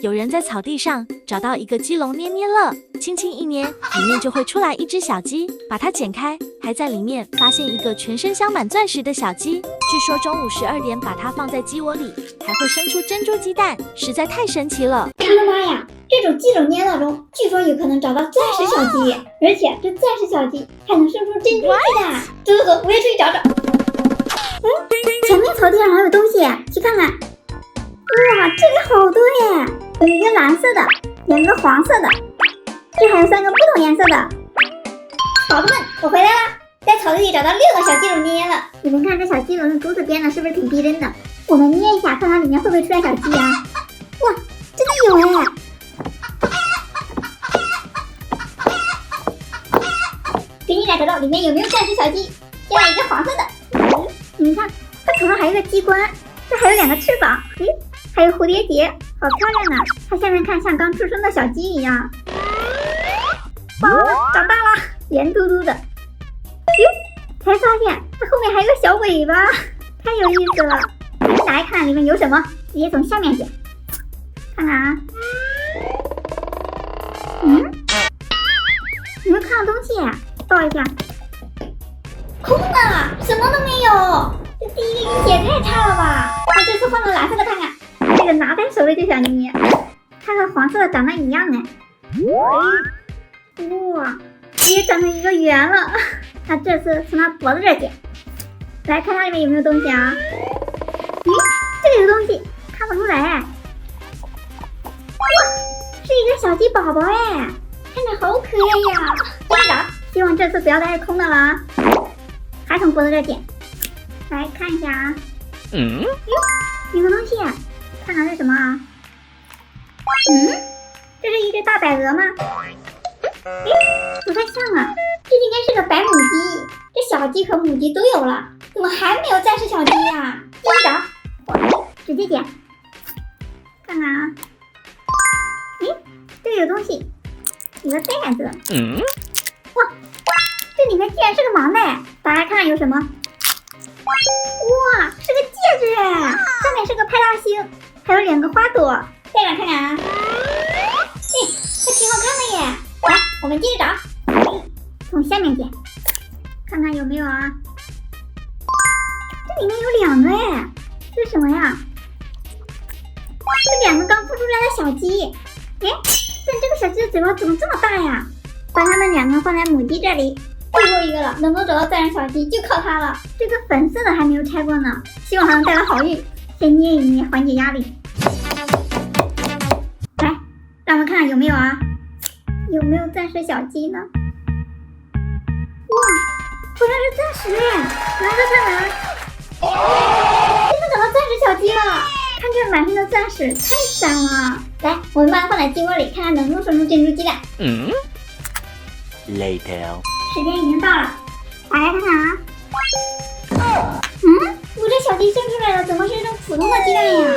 有人在草地上找到一个鸡笼捏捏乐，轻轻一捏，里面就会出来一只小鸡。把它剪开，还在里面发现一个全身镶满钻石的小鸡。据说中午12点把它放在鸡窝里，还会生出珍珠鸡蛋，实在太神奇了。我的妈呀！这种鸡笼捏乐中，据说有可能找到钻石小鸡，而且这钻石小鸡还能生出珍珠鸡蛋。走走走，我也出去找找。前面草地上还有东西，去看看。哇，这里好多耶！有一个蓝色的，2个黄色的，这还有3个不同颜色的。宝宝们，我回来啦！在草地里找到6个小鸡笼捏了。你们看这小鸡笼的珠子编的是不是挺逼真的？我们捏一下，看看里面会不会出来小鸡啊？哇，真的有哎！给你俩找找里面有没有钻石小鸡。先来一个黄色的。你们看，它头上还有个鸡冠，这还有2个翅膀，还有蝴蝶结，好漂亮啊！它下面看像刚出生的小鸡一样。哇，长大了，圆嘟嘟的。才发现它后面还有个小尾巴，太有意思了。打开看里面有什么，直接从下面捡。看看啊，有没有看到东西？抱一下，空的，什么都没有。这第一个运气也太差了吧！那这次换个蓝色的看看，这个拿在手里就想捏，它和黄色的长得一样哎。哇，直接长成一个圆了。那这次从它脖子这儿捡，来看它里面有没有东西啊？这里有东西，看不出来。哇，是一个小鸡宝宝哎，看着好可爱呀！接着找，希望这次不要再是空的了啊！还从脖子这儿捡，来看一下啊。有个东西，看看是什么啊？这是一只大白鹅吗？不太像啊，这应该是个白母鸡。这小鸡和母鸡都有了，怎么还没有钻石小鸡呀？继续找，直接捡，看看啊。这里有东西，有个袋子。哇，这里面竟然是个盲袋，打开看看有什么？哇，是个戒指，上面是个派大星，还有2个花朵。戴上看看啊。还挺好看的耶。来，我们接着找，从下面捡，看看有没有啊？这里面有2个哎，这是什么呀？是2个刚孵出来的小鸡。但这个小鸡的嘴巴怎么这么大呀？把它们2个放在母鸡这里，最后一个了，能不能找到钻石小鸡就靠它了。这个粉色的还没有拆过呢，希望还能带来好运。先捏一捏，缓解压力。来，让我们看看有没有啊？有没有钻石小鸡呢？哇，好像是钻石哎！拿着看看，真的找到钻石小鸡了！看这满身的钻石，太闪了！来，我们把它放在鸡窝里，看看能不能生出珍珠鸡蛋。Later， 时间已经到了，打开看看啊。我这小鸡生出来了，怎么是一种普通的鸡蛋呀？